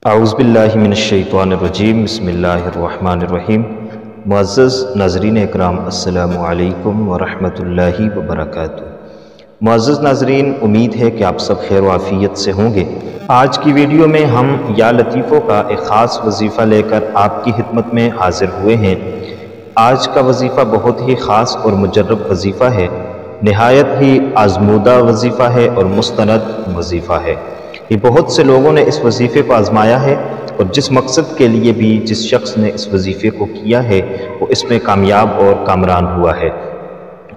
اعوذ باللہ من الشیطان الرجیم بسم اللہ الرحمن الرحیم۔ معزز ناظرین اکرام، السلام علیکم ورحمۃ اللہ وبرکاتہ۔ معزز ناظرین، امید ہے کہ آپ سب خیر و عافیت سے ہوں گے۔ آج کی ویڈیو میں ہم یا لطیفوں کا ایک خاص وظیفہ لے کر آپ کی خدمت میں حاضر ہوئے ہیں۔ آج کا وظیفہ بہت ہی خاص اور مجرب وظیفہ ہے، نہایت ہی آزمودہ وظیفہ ہے اور مستند وظیفہ ہے۔ یہ بہت سے لوگوں نے اس وظیفے کو آزمایا ہے اور جس مقصد کے لیے بھی جس شخص نے اس وظیفے کو کیا ہے وہ اس میں کامیاب اور کامران ہوا ہے۔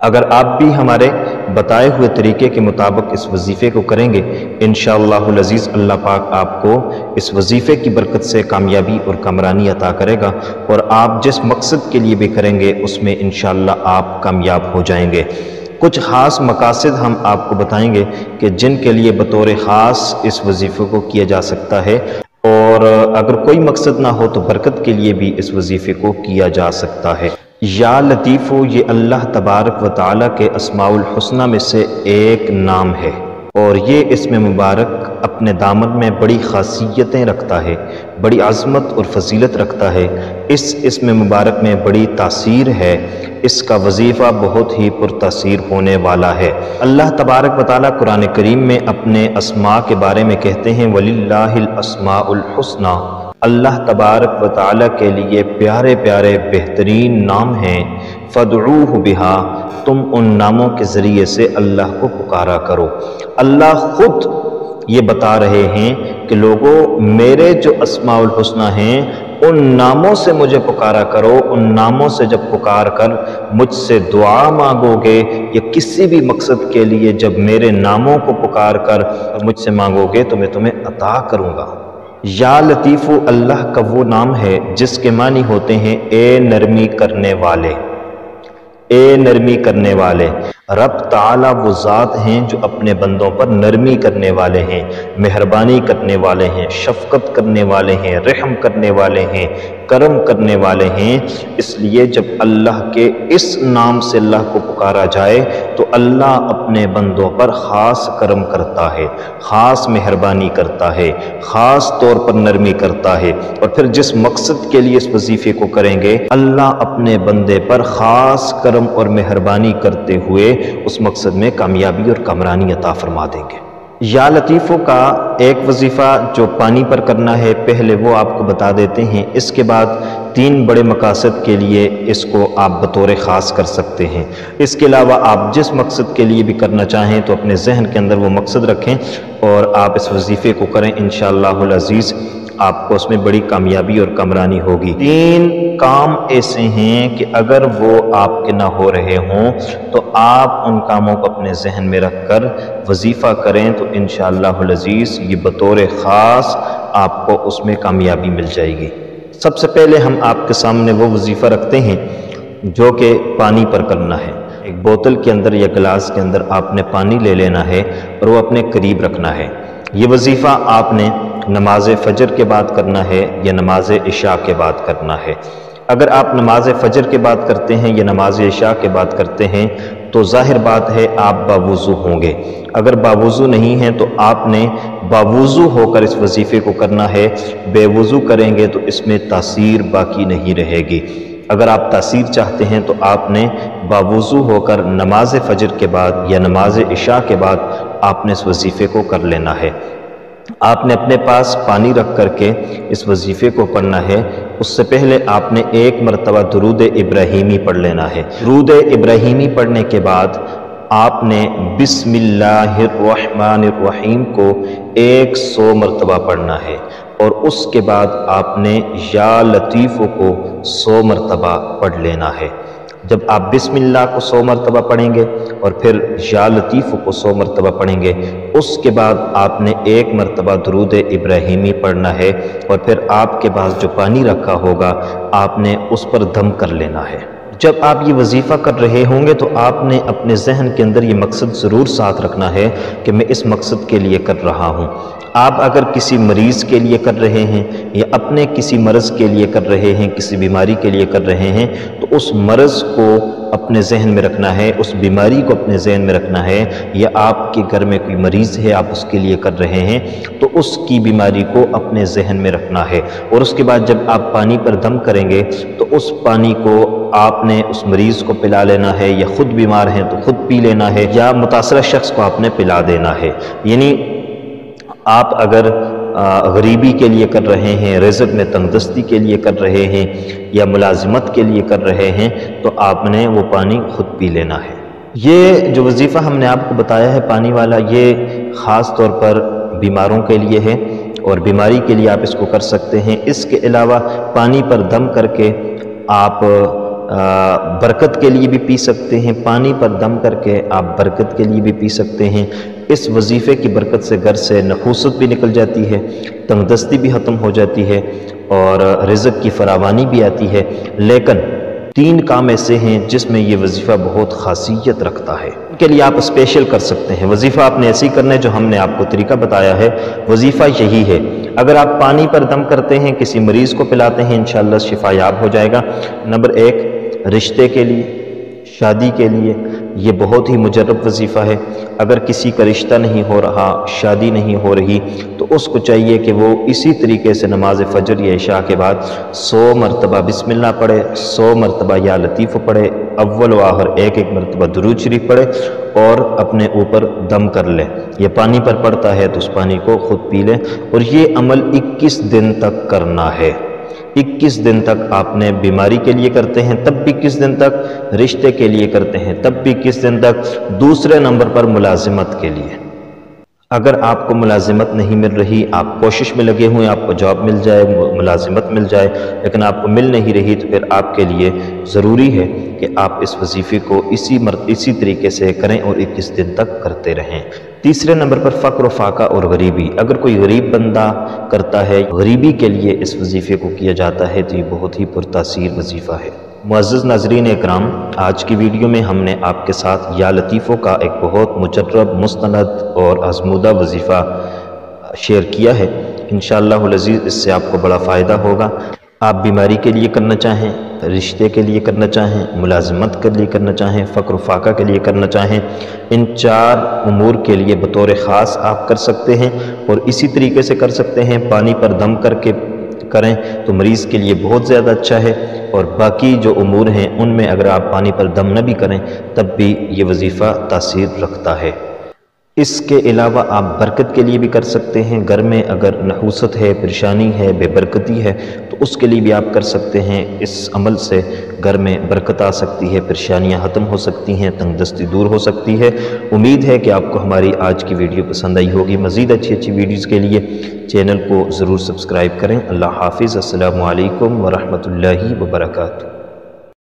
اگر آپ بھی ہمارے بتائے ہوئے طریقے کے مطابق اس وظیفے کو کریں گے، انشاءاللہ العزیز اللہ پاک آپ کو اس وظیفے کی برکت سے کامیابی اور کامرانی عطا کرے گا، اور آپ جس مقصد کے لیے بھی کریں گے اس میں انشاءاللہ آپ کامیاب ہو جائیں گے۔ کچھ خاص مقاصد ہم آپ کو بتائیں گے کہ جن کے لیے بطور خاص اس وظیفے کو کیا جا سکتا ہے، اور اگر کوئی مقصد نہ ہو تو برکت کے لیے بھی اس وظیفے کو کیا جا سکتا ہے۔ یا لطیفو یہ اللہ تبارک و تعالیٰ کے اسماء الحسنہ میں سے ایک نام ہے، اور یہ اسم مبارک اپنے دامن میں بڑی خاصیتیں رکھتا ہے، بڑی عظمت اور فضیلت رکھتا ہے۔ اس اسم مبارک میں بڑی تاثیر ہے، اس کا وظیفہ بہت ہی پرتاثیر ہونے والا ہے۔ اللہ تبارک و تعالیٰ قرآن کریم میں اپنے اسماء کے بارے میں کہتے ہیں وَلِلَّهِ الْأَسْمَاءُ الْحُسْنَى، اللہ تبارک و تعالیٰ کے لیے پیارے پیارے بہترین نام ہیں، فَادْعُوهُ بِهَا، تم ان ناموں کے ذریعے سے اللہ کو پکارا کرو۔ اللہ خود یہ بتا رہے ہیں کہ لوگوں، میرے جو اسماء الحسنہ ہیں ان ناموں سے مجھے پکارا کرو۔ ان ناموں سے جب پکار کر مجھ سے دعا مانگو گے یا کسی بھی مقصد کے لیے جب میرے ناموں کو پکار کر مجھ سے مانگو گے تو میں تمہیں عطا کروں گا۔ یا لطیفو اللہ کا وہ نام ہے جس کے معنی ہوتے ہیں اے نرمی کرنے والے، اے نرمی کرنے والے۔ رب تعالیٰ وہ ذات ہیں جو اپنے بندوں پر نرمی کرنے والے ہیں، مہربانی کرنے والے ہیں، شفقت کرنے والے ہیں، رحم کرنے والے ہیں، کرم کرنے والے ہیں۔ اس لیے جب اللہ کے اس نام سے اللہ کو پکارا جائے تو اللہ اپنے بندوں پر خاص کرم کرتا ہے، خاص مہربانی کرتا ہے، خاص طور پر نرمی کرتا ہے، اور پھر جس مقصد کے لیے اس وظیفے کو کریں گے اللہ اپنے بندے پر خاص کرم اور مہربانی کرتے ہوئے اس مقصد میں کامیابی اور کامرانی عطا فرما دیں گے۔ یا لطیفوں کا ایک وظیفہ جو پانی پر کرنا ہے، پہلے وہ آپ کو بتا دیتے ہیں، اس کے بعد 3 بڑے مقاصد کے لیے اس کو آپ بطور خاص کر سکتے ہیں۔ اس کے علاوہ آپ جس مقصد کے لیے بھی کرنا چاہیں تو اپنے ذہن کے اندر وہ مقصد رکھیں اور آپ اس وظیفے کو کریں، انشاءاللہ العزیز آپ کو اس میں بڑی کامیابی اور کامرانی ہوگی۔ 3 کام ایسے ہیں کہ اگر وہ آپ کے نہ ہو رہے ہوں تو آپ ان کاموں کو اپنے ذہن میں رکھ کر وظیفہ کریں تو انشاءاللہ العزیز یہ بطور خاص آپ کو اس میں کامیابی مل جائے گی۔ سب سے پہلے ہم آپ کے سامنے وہ وظیفہ رکھتے ہیں جو کہ پانی پر کرنا ہے۔ ایک بوتل کے اندر یا گلاس کے اندر آپ نے پانی لے لینا ہے اور وہ اپنے قریب رکھنا ہے۔ یہ وظیفہ آپ نے نماز فجر کے بعد کرنا ہے یا نماز عشاء کے بعد کرنا ہے۔ اگر آپ نماز فجر کے بعد کرتے ہیں یا نماز عشاء کے بعد کرتے ہیں تو ظاہر بات ہے آپ باوضو ہوں گے۔ اگر باوضو نہیں ہیں تو آپ نے باوضو ہو کر اس وظیفے کو کرنا ہے۔ بے وضو کریں گے تو اس میں تاثیر باقی نہیں رہے گی۔ اگر آپ تاثیر چاہتے ہیں تو آپ نے باوضو ہو کر نماز فجر کے بعد یا نماز عشاء کے بعد آپ نے اس وظیفے کو کر لینا ہے۔ آپ نے اپنے پاس پانی رکھ کر کے اس وظیفے کو پڑھنا ہے۔ اس سے پہلے آپ نے 1 مرتبہ درود ابراہیمی پڑھ لینا ہے۔ درود ابراہیمی پڑھنے کے بعد آپ نے بسم اللہ الرحمن الرحیم کو 100 مرتبہ پڑھنا ہے، اور اس کے بعد آپ نے یا لطیف کو 100 مرتبہ پڑھ لینا ہے۔ جب آپ بسم اللہ کو 100 مرتبہ پڑھیں گے اور پھر یا لطیف کو 100 مرتبہ پڑھیں گے، اس کے بعد آپ نے 1 مرتبہ درود ابراہیمی پڑھنا ہے، اور پھر آپ کے پاس جو پانی رکھا ہوگا آپ نے اس پر دم کر لینا ہے۔ جب آپ یہ وظیفہ کر رہے ہوں گے تو آپ نے اپنے ذہن کے اندر یہ مقصد ضرور ساتھ رکھنا ہے کہ میں اس مقصد کے لیے کر رہا ہوں۔ آپ اگر کسی مریض کے لیے کر رہے ہیں یا اپنے کسی مرض کے لیے کر رہے ہیں، کسی بیماری کے لیے کر رہے ہیں، تو اس مرض کو اپنے ذہن میں رکھنا ہے، اس بیماری کو اپنے ذہن میں رکھنا ہے، یا آپ کے گھر میں کوئی مریض ہے آپ اس کے لیے کر رہے ہیں تو اس کی بیماری کو اپنے ذہن میں رکھنا ہے۔ اور اس کے بعد جب آپ پانی پر دم کریں گے تو اس پانی کو آپ نے اس مریض کو پلا لینا ہے، یا خود بیمار ہیں تو خود پی لینا ہے، یا متاثرہ شخص کو آپ نے پلا دینا ہے۔ یعنی آپ اگر غریبی کے لیے کر رہے ہیں، رزق میں تنگدستی کے لیے کر رہے ہیں، یا ملازمت کے لیے کر رہے ہیں، تو آپ نے وہ پانی خود پی لینا ہے۔ یہ جو وظیفہ ہم نے آپ کو بتایا ہے پانی والا، یہ خاص طور پر بیماروں کے لیے ہے، اور بیماری کے لیے آپ اس کو کر سکتے ہیں۔ اس کے علاوہ پانی پر دم کر کے آپ برکت کے لیے بھی پی سکتے ہیں، پانی پر دم کر کے آپ برکت کے لیے بھی پی سکتے ہیں۔ اس وظیفے کی برکت سے گھر سے نحوست بھی نکل جاتی ہے، تنگدستی بھی ختم ہو جاتی ہے، اور رزق کی فراوانی بھی آتی ہے۔ لیکن 3 کام ایسے ہیں جس میں یہ وظیفہ بہت خاصیت رکھتا ہے، ان کے لیے آپ اسپیشل کر سکتے ہیں۔ وظیفہ آپ نے ایسے ہی کرنا ہے جو ہم نے آپ کو طریقہ بتایا ہے، وظیفہ یہی ہے۔ اگر آپ پانی پر دم کرتے ہیں، کسی مریض کو پلاتے ہیں، انشاءاللہ شفا یاب ہو جائے گا۔ نمبر 1، رشتے کے لیے، شادی کے لیے یہ بہت ہی مجرب وظیفہ ہے۔ اگر کسی کا رشتہ نہیں ہو رہا، شادی نہیں ہو رہی، تو اس کو چاہیے کہ وہ اسی طریقے سے نماز فجر یا عشاء کے بعد 100 مرتبہ بسم اللہ پڑھے، 100 مرتبہ یا لطیف پڑھے، اول و آخر 1 مرتبہ درود شریف پڑھے، اور اپنے اوپر دم کر لے۔ یہ پانی پر پڑتا ہے تو اس پانی کو خود پی لیں، اور یہ عمل 21 دن تک کرنا ہے۔ 21 دن تک آپ نے بیماری کے لیے کرتے ہیں تب بھی 21 دن تک، رشتے کے لیے کرتے ہیں تب بھی 21 دن تک، دوسرے نمبر پر ملازمت کے لیے۔ اگر آپ کو ملازمت نہیں مل رہی، آپ کوشش میں لگے ہوئے آپ کو جاب مل جائے، ملازمت مل جائے، لیکن آپ کو مل نہیں رہی، تو پھر آپ کے لیے ضروری ہے کہ آپ اس وظیفے کو اسی طریقے سے کریں اور 21 دن تک کرتے رہیں۔ تیسرے نمبر پر فقر و فاقہ اور غریبی۔ اگر کوئی غریب بندہ کرتا ہے، غریبی کے لیے اس وظیفے کو کیا جاتا ہے، تو یہ بہت ہی پرتاثیر وظیفہ ہے۔ معزز ناظرین اکرام، آج کی ویڈیو میں ہم نے آپ کے ساتھ یا لطیفوں کا ایک بہت مجرب، مستند اور آزمودہ وظیفہ شیئر کیا ہے۔ انشاءاللہ العزیز اس سے آپ کو بڑا فائدہ ہوگا۔ آپ بیماری کے لیے کرنا چاہیں، رشتے کے لیے کرنا چاہیں، ملازمت کے لیے کرنا چاہیں، فقر و فاقہ کے لیے کرنا چاہیں، ان 4 امور کے لیے بطور خاص آپ کر سکتے ہیں، اور اسی طریقے سے کر سکتے ہیں۔ پانی پر دم کر کے کریں تو مریض کے لیے بہت زیادہ اچھا ہے، اور باقی جو امور ہیں ان میں اگر آپ پانی پر دم نہ بھی کریں تب بھی یہ وظیفہ تاثیر رکھتا ہے۔ اس کے علاوہ آپ برکت کے لیے بھی کر سکتے ہیں۔ گھر میں اگر نحوست ہے، پریشانی ہے، بے برکتی ہے، تو اس کے لیے بھی آپ کر سکتے ہیں۔ اس عمل سے گھر میں برکت آ سکتی ہے، پریشانیاں ختم ہو سکتی ہیں، تنگدستی دور ہو سکتی ہے۔ امید ہے کہ آپ کو ہماری آج کی ویڈیو پسند آئی ہوگی۔ مزید اچھی ویڈیوز کے لیے چینل کو ضرور سبسکرائب کریں۔ اللہ حافظ۔ السلام علیکم ورحمۃ اللہ وبرکاتہ۔